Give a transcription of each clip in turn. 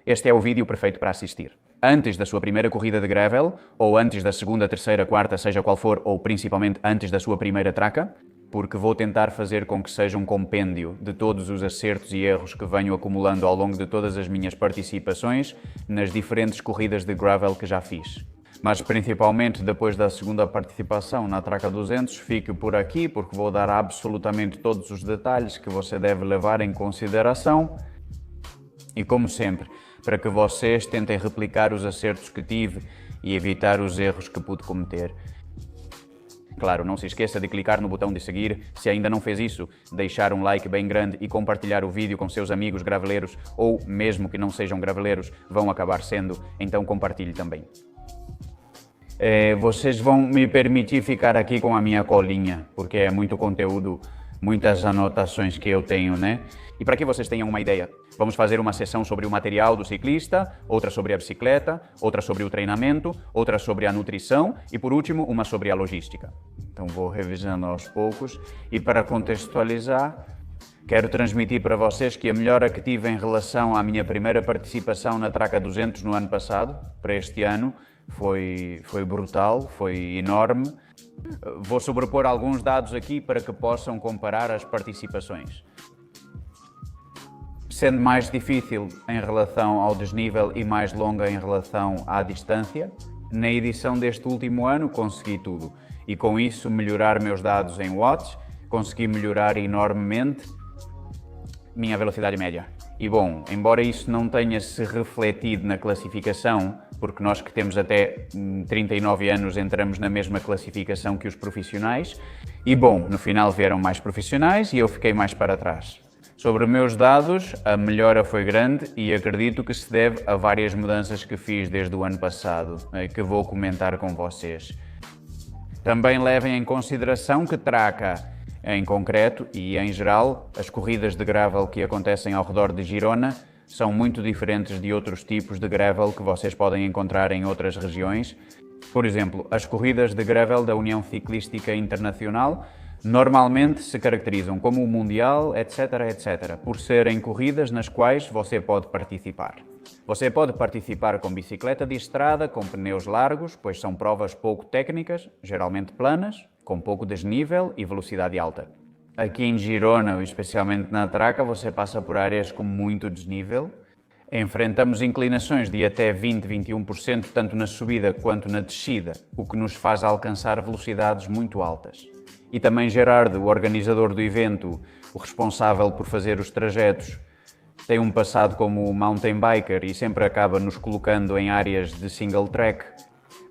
este é o vídeo perfeito para assistir. Antes da sua primeira corrida de gravel, ou antes da segunda, terceira, quarta, seja qual for, ou principalmente antes da sua primeira traca, porque vou tentar fazer com que seja um compêndio de todos os acertos e erros que venho acumulando ao longo de todas as minhas participações nas diferentes corridas de gravel que já fiz. Mas principalmente depois da segunda participação na Traca 200, fique por aqui porque vou dar absolutamente todos os detalhes que você deve levar em consideração e, como sempre, para que vocês tentem replicar os acertos que tive e evitar os erros que pude cometer. Claro, não se esqueça de clicar no botão de seguir, se ainda não fez isso, deixar um like bem grande e compartilhar o vídeo com seus amigos graveleiros ou, mesmo que não sejam graveleiros, vão acabar sendo, então compartilhe também. Vocês vão me permitir ficar aqui com a minha colinha, porque é muito conteúdo, muitas anotações que eu tenho, né? E para que vocês tenham uma ideia, vamos fazer uma sessão sobre o material do ciclista, outra sobre a bicicleta, outra sobre o treinamento, outra sobre a nutrição e, por último, uma sobre a logística. Então vou revisando aos poucos e, para contextualizar, quero transmitir para vocês que a melhora que tive em relação à minha primeira participação na Traca 200 no ano passado, para este ano, foi brutal, foi enorme. Vou sobrepor alguns dados aqui para que possam comparar as participações. Sendo mais difícil em relação ao desnível e mais longa em relação à distância, na edição deste último ano consegui tudo e com isso melhorar meus dados em watts, consegui melhorar enormemente minha velocidade média. E bom, embora isso não tenha se refletido na classificação, porque nós que temos até 39 anos entramos na mesma classificação que os profissionais, e bom, no final vieram mais profissionais e eu fiquei mais para trás. Sobre meus dados, a melhora foi grande e acredito que se deve a várias mudanças que fiz desde o ano passado, que vou comentar com vocês. Também levem em consideração que Traca, em concreto e em geral, as corridas de gravel que acontecem ao redor de Girona são muito diferentes de outros tipos de gravel que vocês podem encontrar em outras regiões. Por exemplo, as corridas de gravel da União Ciclística Internacional normalmente se caracterizam como o Mundial, etc, etc, por serem corridas nas quais você pode participar. Você pode participar com bicicleta de estrada, com pneus largos, pois são provas pouco técnicas, geralmente planas, com pouco desnível e velocidade alta. Aqui em Girona, especialmente na Traca, você passa por áreas com muito desnível. Enfrentamos inclinações de até 20-21%, tanto na subida quanto na descida, o que nos faz alcançar velocidades muito altas. E também Gerardo, o organizador do evento, o responsável por fazer os trajetos, tem um passado como mountain biker e sempre acaba nos colocando em áreas de single track,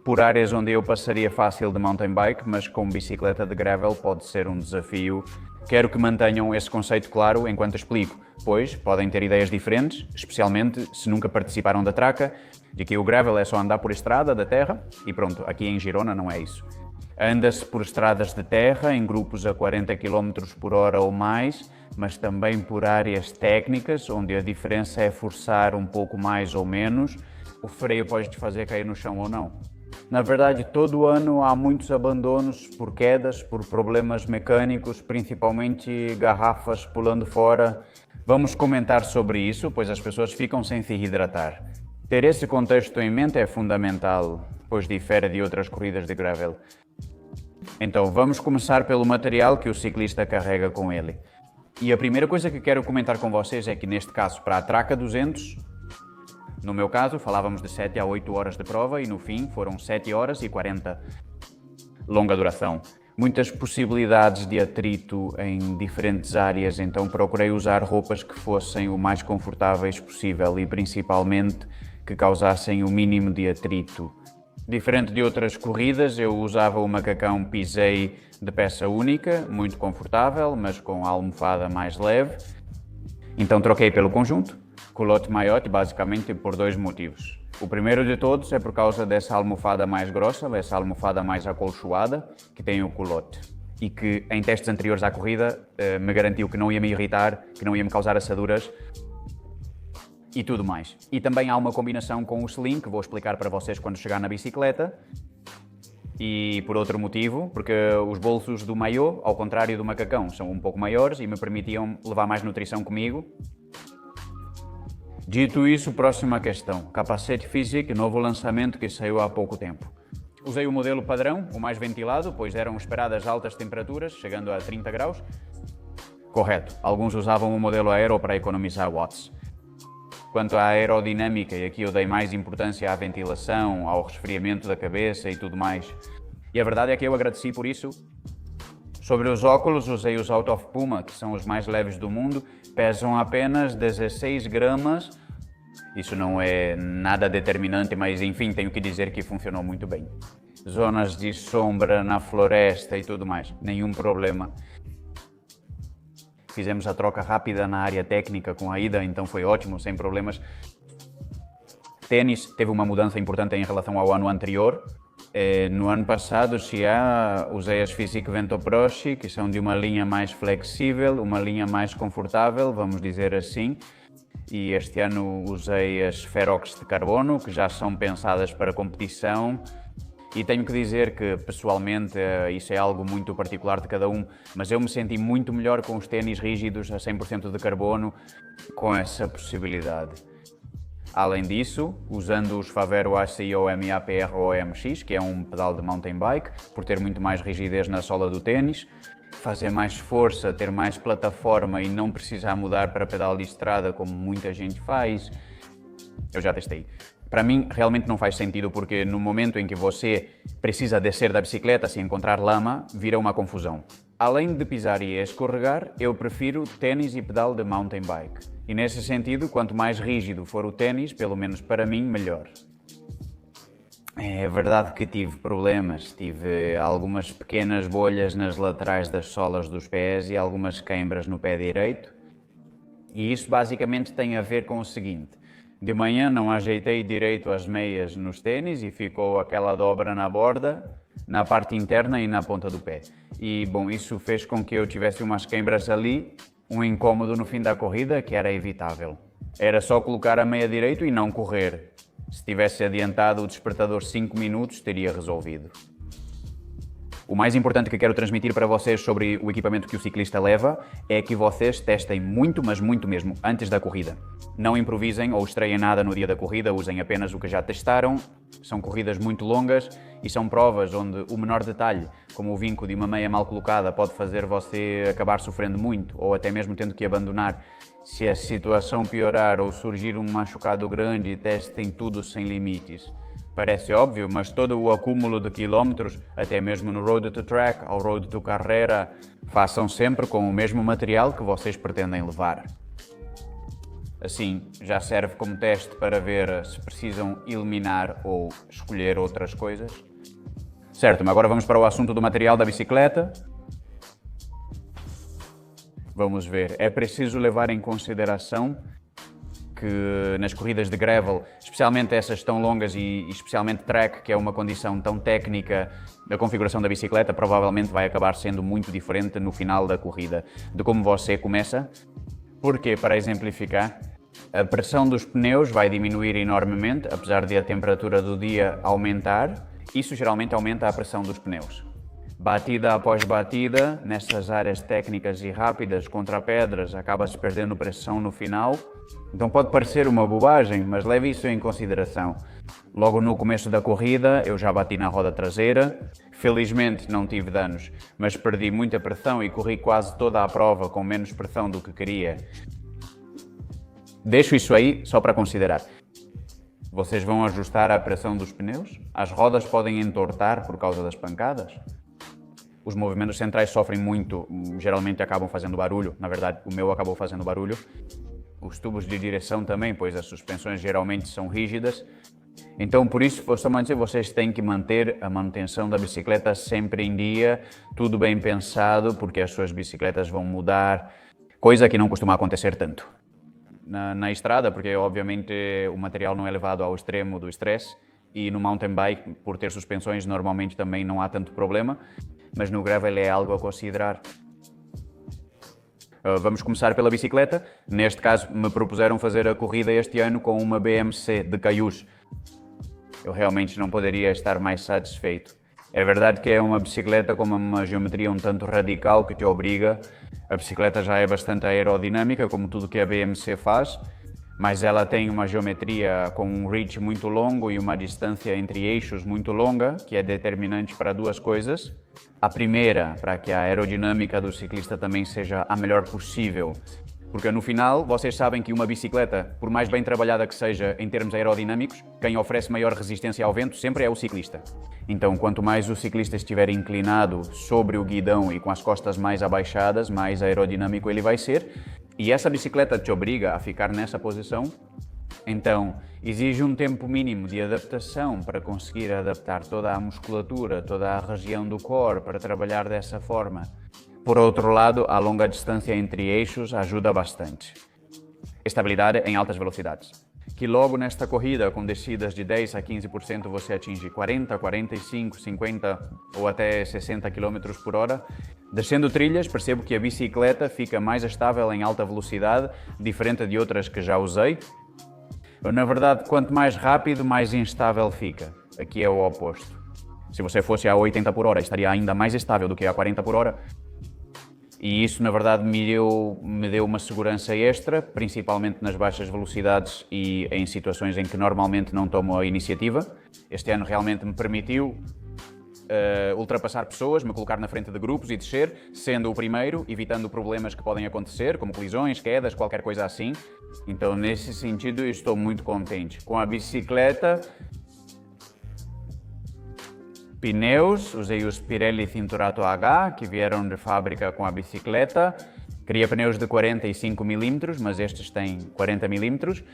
por áreas onde eu passaria fácil de mountain bike, mas com bicicleta de gravel pode ser um desafio. Quero que mantenham esse conceito claro enquanto explico, pois podem ter ideias diferentes, especialmente se nunca participaram da Traca, de que o gravel é só andar por estrada da terra, e pronto, aqui em Girona não é isso. Anda-se por estradas de terra, em grupos a 40 km por hora ou mais, mas também por áreas técnicas, onde a diferença é forçar um pouco mais ou menos, o freio pode te fazer cair no chão ou não. Na verdade, todo ano há muitos abandonos por quedas, por problemas mecânicos, principalmente garrafas pulando fora. Vamos comentar sobre isso, pois as pessoas ficam sem se hidratar. Ter esse contexto em mente é fundamental, pois difere de outras corridas de gravel. Então, vamos começar pelo material que o ciclista carrega com ele. E a primeira coisa que quero comentar com vocês é que, neste caso, para a Traca 200, no meu caso, falávamos de 7 a 8 horas de prova e, no fim, foram 7 horas e 40. Longa duração. Muitas possibilidades de atrito em diferentes áreas, então procurei usar roupas que fossem o mais confortáveis possível e, principalmente, que causassem o mínimo de atrito. Diferente de outras corridas, eu usava o macacão Pisei de peça única, muito confortável, mas com a almofada mais leve. Então troquei pelo conjunto, culotte maillot, basicamente por dois motivos. O primeiro de todos é por causa dessa almofada mais grossa, dessa almofada mais acolchoada, que tem o culotte. E que em testes anteriores à corrida me garantiu que não ia me irritar, que não ia me causar assaduras, e tudo mais. E também há uma combinação com o sling, que vou explicar para vocês quando chegar na bicicleta. E por outro motivo, porque os bolsos do maillot, ao contrário do macacão, são um pouco maiores e me permitiam levar mais nutrição comigo. Dito isso, próxima questão. Capacete Physique, novo lançamento que saiu há pouco tempo. Usei o modelo padrão, o mais ventilado, pois eram esperadas altas temperaturas, chegando a 30 graus. Correto, alguns usavam o modelo aero para economizar watts. Quanto à aerodinâmica, e aqui eu dei mais importância à ventilação, ao resfriamento da cabeça e tudo mais. E a verdade é que eu agradeci por isso. Sobre os óculos, usei os Out of Puma, que são os mais leves do mundo, pesam apenas 16 gramas. Isso não é nada determinante, mas enfim, tenho que dizer que funcionou muito bem. Zonas de sombra na floresta e tudo mais, nenhum problema. Fizemos a troca rápida na área técnica com a ida, então foi ótimo, sem problemas. Tênis teve uma mudança importante em relação ao ano anterior. No ano passado já usei as Physique Vento Proshi, que são de uma linha mais flexível, uma linha mais confortável, vamos dizer assim. E este ano usei as Ferox de carbono, que já são pensadas para competição. E tenho que dizer que, pessoalmente, isso é algo muito particular de cada um, mas eu me senti muito melhor com os ténis rígidos a 100% de carbono, com essa possibilidade. Além disso, usando os Favero ACI MAPR ou MX, que é um pedal de mountain bike, por ter muito mais rigidez na sola do ténis, fazer mais força, ter mais plataforma e não precisar mudar para pedal de estrada como muita gente faz, eu já testei. Para mim, realmente não faz sentido porque no momento em que você precisa descer da bicicleta, se encontrar lama, vira uma confusão. Além de pisar e escorregar, eu prefiro ténis e pedal de mountain bike. E nesse sentido, quanto mais rígido for o ténis, pelo menos para mim, melhor. É verdade que tive problemas, tive algumas pequenas bolhas nas laterais das solas dos pés e algumas queimbras no pé direito. E isso basicamente tem a ver com o seguinte: de manhã não ajeitei direito as meias nos ténis e ficou aquela dobra na borda, na parte interna e na ponta do pé. E bom, isso fez com que eu tivesse umas queimbras ali, um incômodo no fim da corrida que era evitável. Era só colocar a meia direito e não correr. Se tivesse adiantado o despertador 5 minutos, teria resolvido. O mais importante que quero transmitir para vocês sobre o equipamento que o ciclista leva é que vocês testem muito, mas muito mesmo, antes da corrida. Não improvisem ou estreiem nada no dia da corrida, usem apenas o que já testaram. São corridas muito longas e são provas onde o menor detalhe, como o vinco de uma meia mal colocada, pode fazer você acabar sofrendo muito ou até mesmo tendo que abandonar. Se a situação piorar ou surgir um machucado grande, testem tudo sem limites. Parece óbvio, mas todo o acúmulo de quilómetros, até mesmo no Road to Track ou Road to Carreira, façam sempre com o mesmo material que vocês pretendem levar. Assim, já serve como teste para ver se precisam eliminar ou escolher outras coisas. Certo, mas agora vamos para o assunto do material da bicicleta. Vamos ver, é preciso levar em consideração que nas corridas de gravel, especialmente essas tão longas e especialmente track, que é uma condição tão técnica, a configuração da bicicleta provavelmente vai acabar sendo muito diferente no final da corrida de como você começa. Porque, para exemplificar, a pressão dos pneus vai diminuir enormemente, apesar de a temperatura do dia aumentar. Isso geralmente aumenta a pressão dos pneus. Batida após batida, nessas áreas técnicas e rápidas contra pedras, acaba-se perdendo pressão no final. Então pode parecer uma bobagem, mas leve isso em consideração. Logo no começo da corrida, eu já bati na roda traseira. Felizmente não tive danos, mas perdi muita pressão e corri quase toda a prova com menos pressão do que queria. Deixo isso aí só para considerar. Vocês vão ajustar a pressão dos pneus? As rodas podem entortar por causa das pancadas? Os movimentos centrais sofrem muito, geralmente acabam fazendo barulho. Na verdade, o meu acabou fazendo barulho. Os tubos de direção também, pois as suspensões geralmente são rígidas. Então, por isso, vocês têm que manter a manutenção da bicicleta sempre em dia, tudo bem pensado, porque as suas bicicletas vão mudar, coisa que não costuma acontecer tanto na estrada, porque obviamente o material não é levado ao extremo do estresse, e no mountain bike, por ter suspensões, normalmente também não há tanto problema, mas no gravel é algo a considerar. Vamos começar pela bicicleta. Neste caso, me propuseram fazer a corrida este ano com uma BMC de Cayús. Eu realmente não poderia estar mais satisfeito. É verdade que é uma bicicleta com uma geometria um tanto radical que te obriga. A bicicleta já é bastante aerodinâmica, como tudo que a BMC faz, mas ela tem uma geometria com um reach muito longo e uma distância entre eixos muito longa, que é determinante para duas coisas. A primeira, para que a aerodinâmica do ciclista também seja a melhor possível, porque no final vocês sabem que uma bicicleta, por mais bem trabalhada que seja em termos aerodinâmicos, quem oferece maior resistência ao vento sempre é o ciclista. Então, quanto mais o ciclista estiver inclinado sobre o guidão e com as costas mais abaixadas, mais aerodinâmico ele vai ser. E essa bicicleta te obriga a ficar nessa posição, então exige um tempo mínimo de adaptação para conseguir adaptar toda a musculatura, toda a região do core para trabalhar dessa forma. Por outro lado, a longa distância entre eixos ajuda bastante. Estabilidade em altas velocidades. Que logo nesta corrida, com descidas de 10 a 15%, você atinge 40, 45, 50 ou até 60 km por hora. Descendo trilhas, percebo que a bicicleta fica mais estável em alta velocidade, diferente de outras que já usei. Na verdade, quanto mais rápido, mais instável fica. Aqui é o oposto. Se você fosse a 80 por hora, estaria ainda mais estável do que a 40 por hora. E isso, na verdade, me deu uma segurança extra, principalmente nas baixas velocidades e em situações em que normalmente não tomo a iniciativa. Este ano realmente me permitiu ultrapassar pessoas, me colocar na frente de grupos e descer, sendo o primeiro, evitando problemas que podem acontecer, como colisões, quedas, qualquer coisa assim. Então, nesse sentido, estou muito contente. Com a bicicleta, pneus, usei os Pirelli Cinturato H, que vieram de fábrica com a bicicleta. Queria pneus de 45 mm, mas estes têm 40 mm.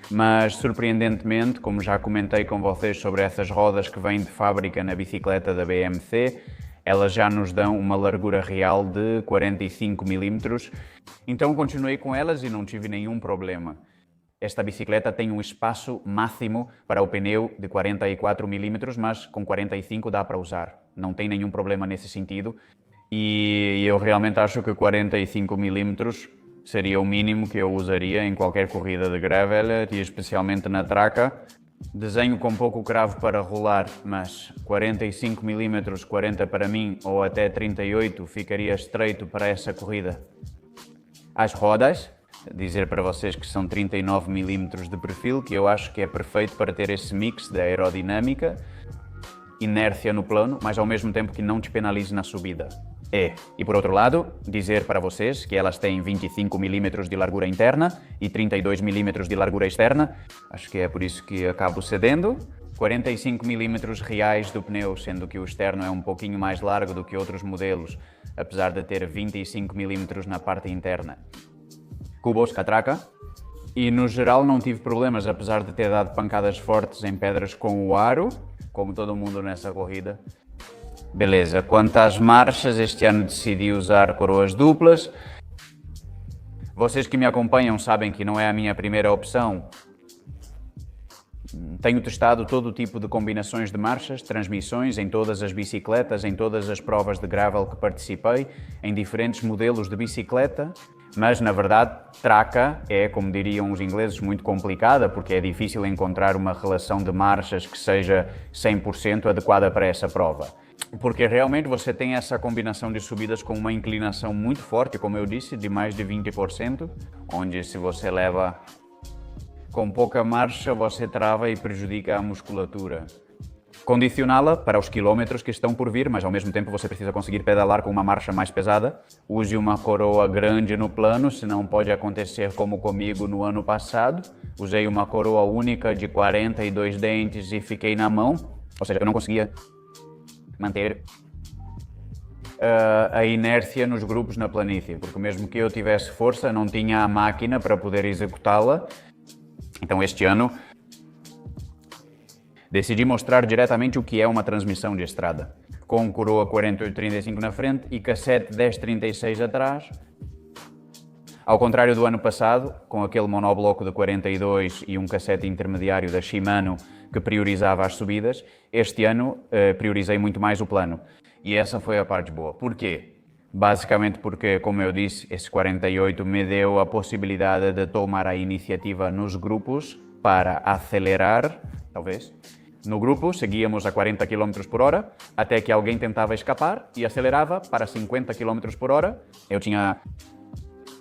Mas, surpreendentemente, como já comentei com vocês sobre essas rodas que vêm de fábrica na bicicleta da BMC, elas já nos dão uma largura real de 45 mm. Então continuei com elas e não tive nenhum problema. Esta bicicleta tem um espaço máximo para o pneu de 44 mm, mas com 45 dá para usar. Não tem nenhum problema nesse sentido. E eu realmente acho que 45 mm seria o mínimo que eu usaria em qualquer corrida de gravel, e especialmente na traca. Desenho com pouco cravo para rolar, mas 45 mm, 40 para mim, ou até 38 ficaria estreito para essa corrida. As rodas, dizer para vocês que são 39 mm de perfil, que eu acho que é perfeito para ter esse mix de aerodinâmica, inércia no plano, mas ao mesmo tempo que não te penalize na subida. E por outro lado, dizer para vocês que elas têm 25 mm de largura interna e 32 mm de largura externa. Acho que é por isso que acabo cedendo. 45 mm reais do pneu, sendo que o externo é um pouquinho mais largo do que outros modelos, apesar de ter 25 mm na parte interna. Cubos catraca. E no geral não tive problemas, apesar de ter dado pancadas fortes em pedras com o aro, como todo mundo nessa corrida. Beleza, quanto às marchas, este ano decidi usar coroas duplas. Vocês que me acompanham sabem que não é a minha primeira opção. Tenho testado todo tipo de combinações de marchas, transmissões em todas as bicicletas, em todas as provas de gravel que participei, em diferentes modelos de bicicleta, mas na verdade traca é, como diriam os ingleses, muito complicada, porque é difícil encontrar uma relação de marchas que seja 100% adequada para essa prova. Porque realmente você tem essa combinação de subidas com uma inclinação muito forte, como eu disse, de mais de 20%, onde se você leva com pouca marcha, você trava e prejudica a musculatura. Condicioná-la para os quilómetros que estão por vir, mas ao mesmo tempo você precisa conseguir pedalar com uma marcha mais pesada. Use uma coroa grande no plano, senão pode acontecer como comigo no ano passado. Usei uma coroa única de 42 dentes e fiquei na mão, ou seja, eu não conseguia manter a inércia nos grupos na planície, porque mesmo que eu tivesse força, não tinha a máquina para poder executá-la. Então este ano decidi mostrar diretamente o que é uma transmissão de estrada, com coroa 4835 na frente e cassete 1036 atrás. Ao contrário do ano passado, com aquele monobloco de 42 e um cassete intermediário da Shimano que priorizava as subidas, este ano priorizei muito mais o plano. E essa foi a parte boa. Porquê? Basicamente porque, como eu disse, esse 48 me deu a possibilidade de tomar a iniciativa nos grupos para acelerar, talvez. No grupo, seguíamos a 40 km por hora, até que alguém tentava escapar e acelerava para 50 km por hora. Eu tinha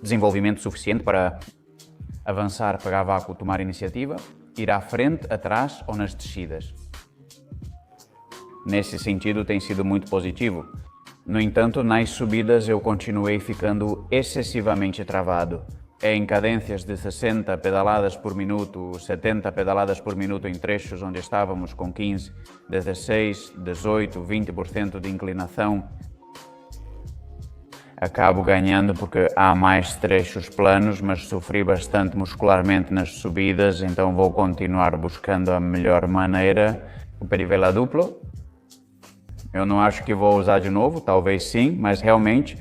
desenvolvimento suficiente para Avançar para vácuo, tomar iniciativa, ir à frente, atrás ou nas descidas. Nesse sentido tem sido muito positivo. No entanto, nas subidas eu continuei ficando excessivamente travado. Em cadências de 60 pedaladas por minuto, 70 pedaladas por minuto em trechos onde estávamos com 15, 16, 18, 20% de inclinação, acabo ganhando porque há mais trechos planos, mas sofri bastante muscularmente nas subidas, então vou continuar buscando a melhor maneira. O perivela duplo, eu não acho que vou usar de novo, talvez sim, mas realmente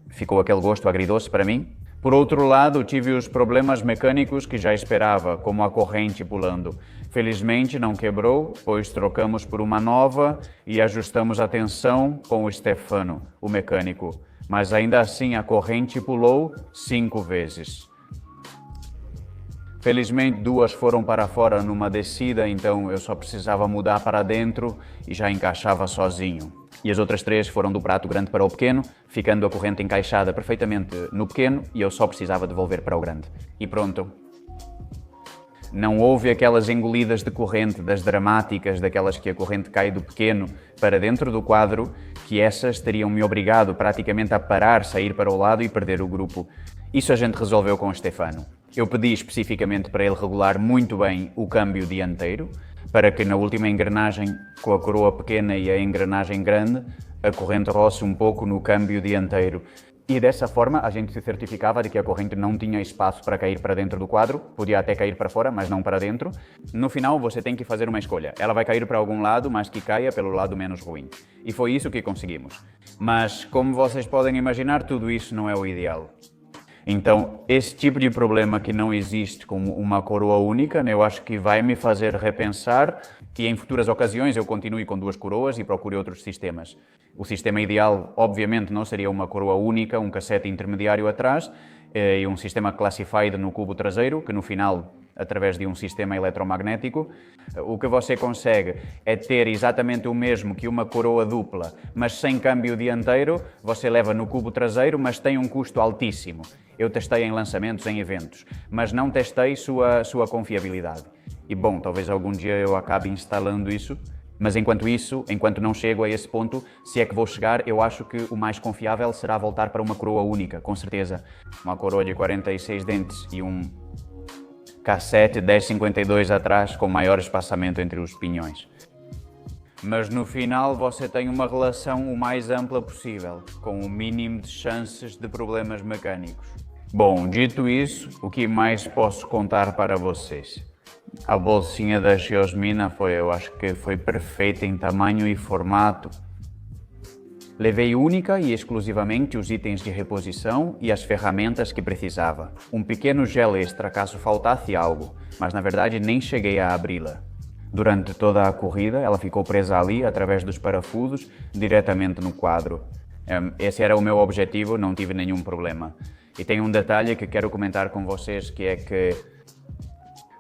ficou aquele gosto agridoce para mim. Por outro lado, tive os problemas mecânicos que já esperava, como a corrente pulando. Felizmente não quebrou, pois trocamos por uma nova e ajustamos a tensão com o Stefano, o mecânico. Mas ainda assim a corrente pulou 5 vezes. Felizmente 2 foram para fora numa descida, então eu só precisava mudar para dentro e já encaixava sozinho. E as outras 3 foram do prato grande para o pequeno, ficando a corrente encaixada perfeitamente no pequeno e eu só precisava devolver para o grande. E pronto. Não houve aquelas engolidas de corrente das dramáticas, daquelas que a corrente cai do pequeno para dentro do quadro, que essas teriam me obrigado praticamente a parar, sair para o lado e perder o grupo. Isso a gente resolveu com o Stefano. Eu pedi especificamente para ele regular muito bem o câmbio dianteiro, para que na última engrenagem, com a coroa pequena e a engrenagem grande, a corrente roce um pouco no câmbio dianteiro. E dessa forma a gente se certificava de que a corrente não tinha espaço para cair para dentro do quadro, podia até cair para fora, mas não para dentro. No final você tem que fazer uma escolha. Ela vai cair para algum lado, mas que caia pelo lado menos ruim. E foi isso que conseguimos. Mas, como vocês podem imaginar, tudo isso não é o ideal. Então, esse tipo de problema que não existe com uma coroa única, eu acho que vai me fazer repensar que em futuras ocasiões eu continue com 2 coroas e procure outros sistemas. O sistema ideal, obviamente, não seria uma coroa única, um cassete intermediário atrás e um sistema classified no cubo traseiro, que no final, através de um sistema eletromagnético, o que você consegue é ter exatamente o mesmo que uma coroa dupla, mas sem câmbio dianteiro, você leva no cubo traseiro, mas tem um custo altíssimo. Eu testei em lançamentos, em eventos, mas não testei sua confiabilidade. E bom, talvez algum dia eu acabe instalando isso, mas enquanto não chego a esse ponto, se é que vou chegar, eu acho que o mais confiável será voltar para uma coroa única, com certeza. Uma coroa de 46 dentes e um cassete 1052 atrás, com maior espaçamento entre os pinhões. Mas no final você tem uma relação o mais ampla possível, com o mínimo de chances de problemas mecânicos. Bom, dito isso, o que mais posso contar para vocês? A bolsinha da Geosmina eu acho que foi perfeita em tamanho e formato. Levei única e exclusivamente os itens de reposição e as ferramentas que precisava. Um pequeno gel extra caso faltasse algo, mas na verdade nem cheguei a abri-la. Durante toda a corrida, ela ficou presa ali, através dos parafusos, diretamente no quadro. Esse era o meu objetivo, não tive nenhum problema. E tem um detalhe que quero comentar com vocês, que é que,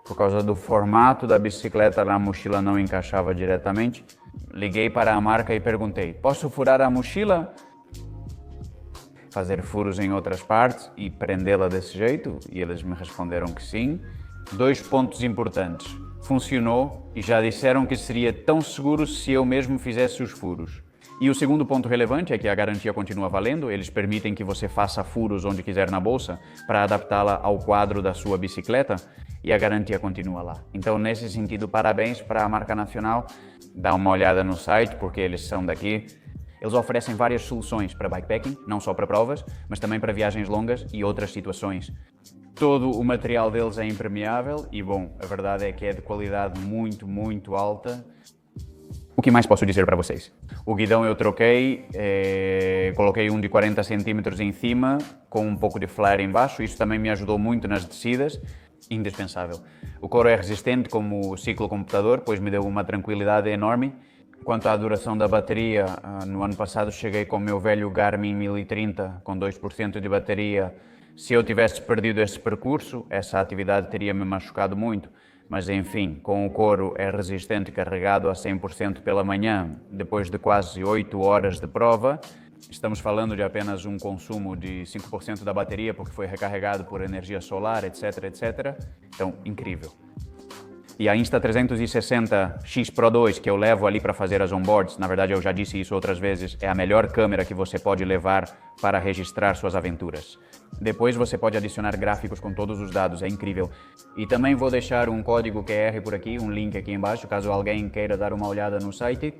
por causa do formato da bicicleta, a mochila não encaixava diretamente. Liguei para a marca e perguntei, posso furar a mochila? Fazer furos em outras partes e prendê-la desse jeito? E eles me responderam que sim. 2 pontos importantes. Funcionou e já disseram que seria tão seguro se eu mesmo fizesse os furos. E o segundo ponto relevante é que a garantia continua valendo, eles permitem que você faça furos onde quiser na bolsa para adaptá-la ao quadro da sua bicicleta e a garantia continua lá. Então, nesse sentido, parabéns para a marca nacional, dá uma olhada no site porque eles são daqui. Eles oferecem várias soluções para bikepacking, não só para provas, mas também para viagens longas e outras situações. Todo o material deles é impermeável e, bom, a verdade é que é de qualidade muito, muito alta. O que mais posso dizer para vocês? O guidão eu troquei, coloquei um de 40 cm em cima, com um pouco de flare embaixo, isso também me ajudou muito nas descidas, indispensável. O couro é resistente como o ciclocomputador, pois me deu uma tranquilidade enorme. Quanto à duração da bateria, no ano passado cheguei com o meu velho Garmin 1030 com 2% de bateria. Se eu tivesse perdido esse percurso, essa atividade teria me machucado muito. Mas enfim, com o couro é resistente carregado a 100% pela manhã, depois de quase 8 horas de prova, Estamos falando de apenas um consumo de 5% da bateria, porque foi recarregado por energia solar, etc, etc. Então, incrível. E a Insta360X Pro 2, que eu levo ali para fazer as onboards, na verdade eu já disse isso outras vezes, é a melhor câmera que você pode levar para registrar suas aventuras. Depois você pode adicionar gráficos com todos os dados, é incrível. E também vou deixar um código QR por aqui, um link aqui embaixo, caso alguém queira dar uma olhada no site.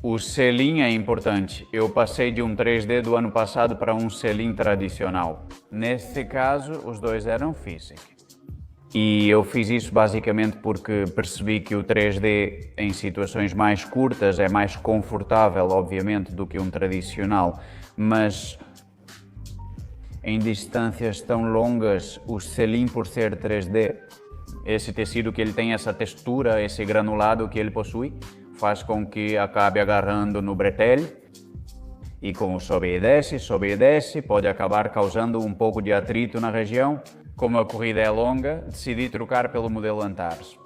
O selim é importante. Eu passei de um 3D do ano passado para um selim tradicional. Nesse caso, os dois eram physics. E eu fiz isso basicamente porque percebi que o 3D em situações mais curtas é mais confortável, obviamente, do que um tradicional, mas em distâncias tão longas, o selim, por ser 3D, esse tecido que ele tem, essa textura, esse granulado que ele possui, faz com que acabe agarrando no bretelle e com o sobe e desce, pode acabar causando um pouco de atrito na região. Como a corrida é longa, decidi trocar pelo modelo Antares.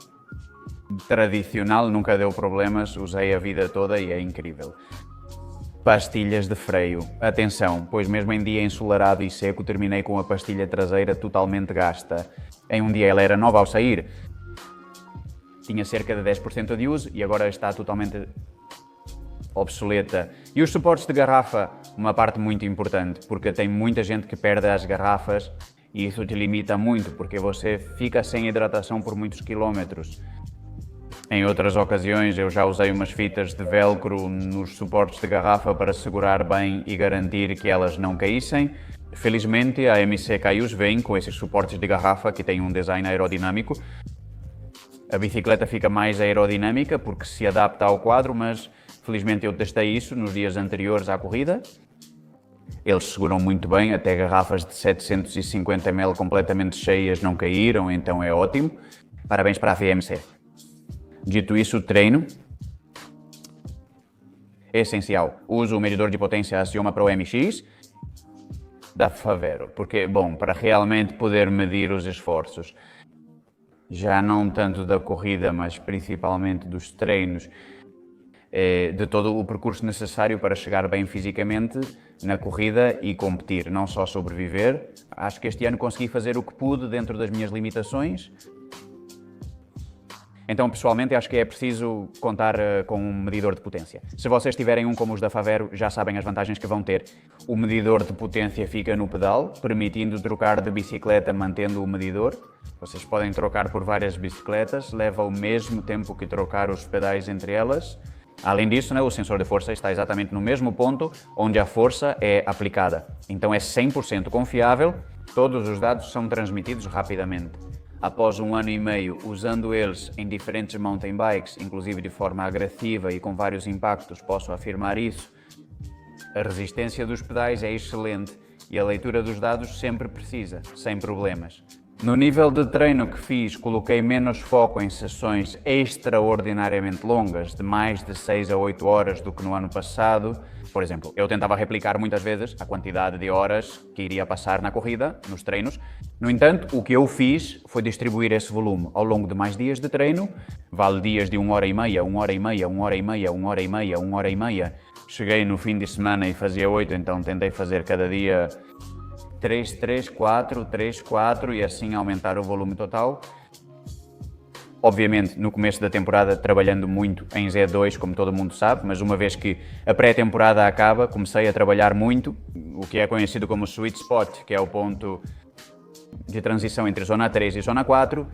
Tradicional, nunca deu problemas, usei a vida toda e é incrível. Pastilhas de freio. Atenção, pois mesmo em dia ensolarado e seco, terminei com a pastilha traseira totalmente gasta. Em um dia ela era nova ao sair, tinha cerca de 10% de uso e agora está totalmente obsoleta. E os suportes de garrafa, uma parte muito importante, porque tem muita gente que perde as garrafas e isso te limita muito, porque você fica sem hidratação por muitos quilómetros. Em outras ocasiões eu já usei umas fitas de velcro nos suportes de garrafa para segurar bem e garantir que elas não caíssem. Felizmente a MC Caius vem com esses suportes de garrafa que tem um design aerodinâmico. A bicicleta fica mais aerodinâmica porque se adapta ao quadro, mas felizmente eu testei isso nos dias anteriores à corrida. Eles seguram muito bem, até garrafas de 750 ml completamente cheias não caíram, então é ótimo. Parabéns para a VMC. Dito isso, o treino é essencial. Uso o medidor de potência Axioma Pro MX da Favero, porque, bom, para realmente poder medir os esforços, já não tanto da corrida, mas principalmente dos treinos, de todo o percurso necessário para chegar bem fisicamente na corrida e competir, não só sobreviver. Acho que este ano consegui fazer o que pude dentro das minhas limitações. Então, pessoalmente, acho que é preciso contar com um medidor de potência. Se vocês tiverem um como os da Favero, já sabem as vantagens que vão ter. O medidor de potência fica no pedal, permitindo trocar de bicicleta mantendo o medidor. Vocês podem trocar por várias bicicletas, leva o mesmo tempo que trocar os pedais entre elas. Além disso, o sensor de força está exatamente no mesmo ponto onde a força é aplicada. Então é 100% confiável, todos os dados são transmitidos rapidamente. Após um ano e meio usando eles em diferentes mountain bikes, inclusive de forma agressiva e com vários impactos, posso afirmar isso. A resistência dos pedais é excelente e a leitura dos dados sempre precisa, sem problemas. No nível de treino que fiz, coloquei menos foco em sessões extraordinariamente longas, de mais de 6 a 8 horas do que no ano passado. Por exemplo, eu tentava replicar muitas vezes a quantidade de horas que iria passar na corrida, nos treinos. No entanto, o que eu fiz foi distribuir esse volume ao longo de mais dias de treino. Vale dias de 1h30, 1h30, 1h30, 1h30, 1h30. Cheguei no fim de semana e fazia 8, então tentei fazer cada dia 3, 3, 4, 3, 4 e assim aumentar o volume total. Obviamente, no começo da temporada, trabalhando muito em Z2, como todo mundo sabe, mas uma vez que a pré-temporada acaba, comecei a trabalhar muito, o que é conhecido como sweet spot, que é o ponto de transição entre zona 3 e zona 4,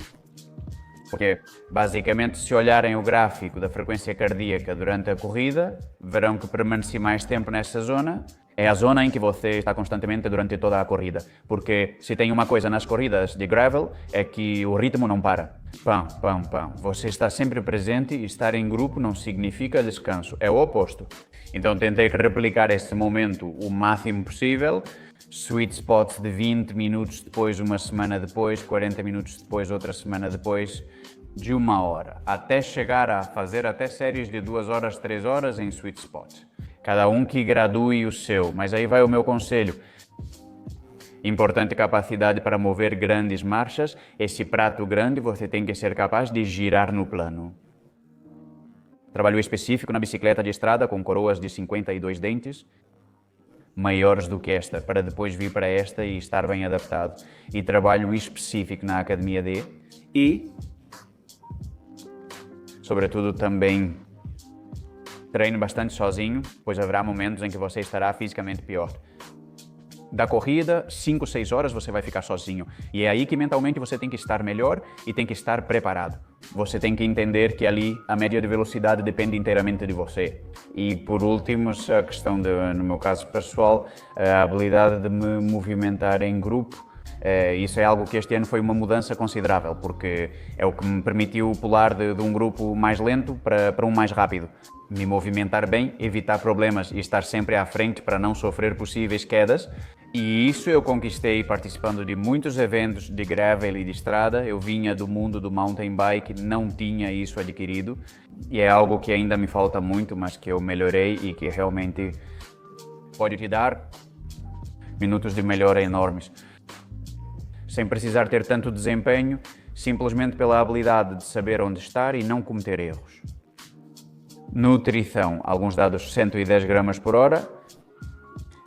porque basicamente, se olharem o gráfico da frequência cardíaca durante a corrida, verão que permaneci mais tempo nessa zona. É a zona em que você está constantemente durante toda a corrida, porque se tem uma coisa nas corridas de gravel é que o ritmo não para. Pam, pam, pam. Você está sempre presente e estar em grupo não significa descanso, é o oposto. Então tentei replicar esse momento o máximo possível, sweet spots de 20 minutos depois, uma semana depois, 40 minutos depois, outra semana depois, de 1 hora, até chegar a fazer até séries de 2 horas, 3 horas em sweet spot. Cada um que gradue o seu, mas aí vai o meu conselho. Importante capacidade para mover grandes marchas. Esse prato grande você tem que ser capaz de girar no plano. Trabalho específico na bicicleta de estrada com coroas de 52 dentes. maiores do que esta, para depois vir para esta e estar bem adaptado. E trabalho específico na Academia D e, sobretudo, também treino bastante sozinho, pois haverá momentos em que você estará fisicamente pior. Da corrida, 5, 6 horas você vai ficar sozinho. E é aí que mentalmente você tem que estar melhor e tem que estar preparado. Você tem que entender que ali a média de velocidade depende inteiramente de você. E por último, a questão, no meu caso pessoal, a habilidade de me movimentar em grupo. Isso é algo que este ano foi uma mudança considerável, porque é o que me permitiu pular de um grupo mais lento para um mais rápido. Me movimentar bem, evitar problemas e estar sempre à frente para não sofrer possíveis quedas. E isso eu conquistei participando de muitos eventos de gravel e de estrada. Eu vinha do mundo do mountain bike, não tinha isso adquirido. E é algo que ainda me falta muito, mas que eu melhorei e que realmente pode te dar minutos de melhora enormes. Sem precisar ter tanto desempenho, simplesmente pela habilidade de saber onde estar e não cometer erros. Nutrição, alguns dados: 110 gramas por hora.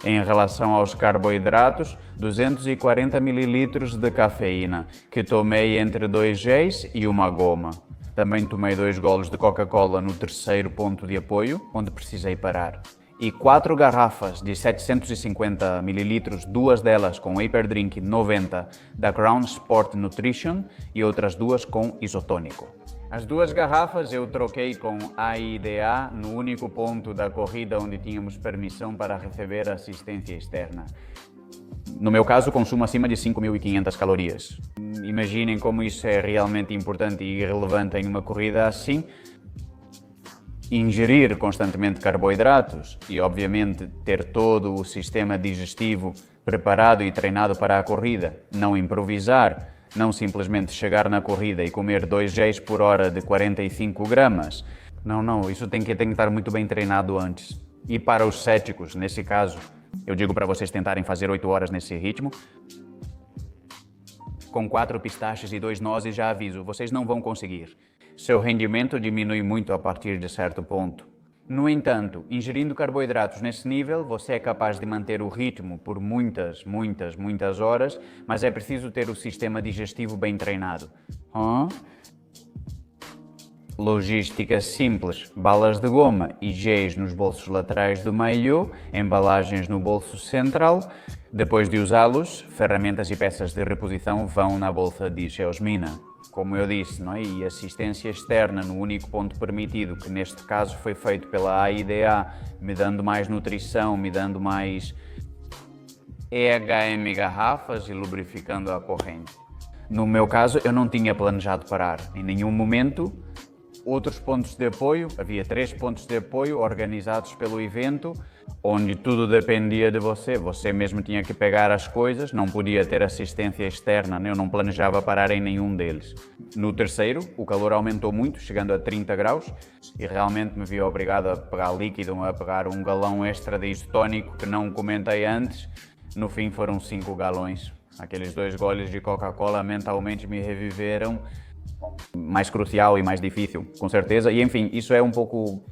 Em relação aos carboidratos, 240 ml de cafeína, que tomei entre 2 géis e uma goma. Também tomei 2 goles de Coca-Cola no terceiro ponto de apoio, onde precisei parar. E 4 garrafas de 750 ml, 2 delas com Hyperdrink 90 da Crown Sport Nutrition e outras 2 com isotônico. As 2 garrafas eu troquei com AIDA no único ponto da corrida onde tínhamos permissão para receber assistência externa. No meu caso, consumo acima de 5.500 calorias. Imaginem como isso é realmente importante e relevante em uma corrida assim. Ingerir constantemente carboidratos e, obviamente, ter todo o sistema digestivo preparado e treinado para a corrida, não improvisar, não simplesmente chegar na corrida e comer 2 géis por hora de 45 gramas. Não, isso tem que estar muito bem treinado antes. E para os céticos, nesse caso, eu digo para vocês tentarem fazer 8 horas nesse ritmo. Com 4 pistaches e 2 nozes, já aviso, vocês não vão conseguir. Seu rendimento diminui muito a partir de certo ponto. No entanto, ingerindo carboidratos nesse nível, você é capaz de manter o ritmo por muitas horas, mas é preciso ter o sistema digestivo bem treinado. Logística simples: balas de goma e géis nos bolsos laterais do maillot, embalagens no bolso central. Depois de usá-los, ferramentas e peças de reposição vão na bolsa de Geosmina. Como eu disse, não é? E assistência externa no único ponto permitido, que neste caso foi feito pela AIDA, me dando mais nutrição, me dando mais EHM garrafas e lubrificando a corrente. No meu caso, eu não tinha planejado parar em nenhum momento. Outros pontos de apoio, havia 3 pontos de apoio organizados pelo evento, onde tudo dependia de você. Você mesmo tinha que pegar as coisas, não podia ter assistência externa, eu não planejava parar em nenhum deles. No terceiro, o calor aumentou muito, chegando a 30 graus, e realmente me vi obrigado a pegar líquido, a pegar um galão extra de isotônico que não comentei antes. No fim foram 5 galões. Aqueles 2 goles de Coca-Cola mentalmente me reviveram. Mais crucial e mais difícil, com certeza. E enfim, isso é um pouco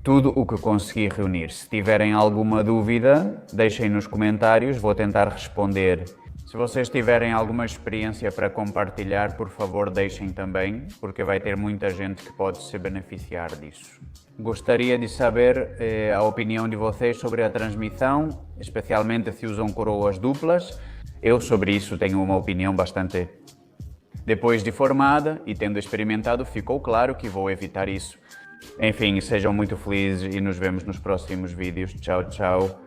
tudo o que consegui reunir. Se tiverem alguma dúvida, deixem nos comentários, vou tentar responder. Se vocês tiverem alguma experiência para compartilhar, por favor deixem também, porque vai ter muita gente que pode se beneficiar disso. Gostaria de saber a opinião de vocês sobre a transmissão, especialmente se usam coroas duplas. Eu sobre isso tenho uma opinião bastante... Depois de formada e tendo experimentado, ficou claro que vou evitar isso. Enfim, sejam muito felizes e nos vemos nos próximos vídeos. Tchau, tchau.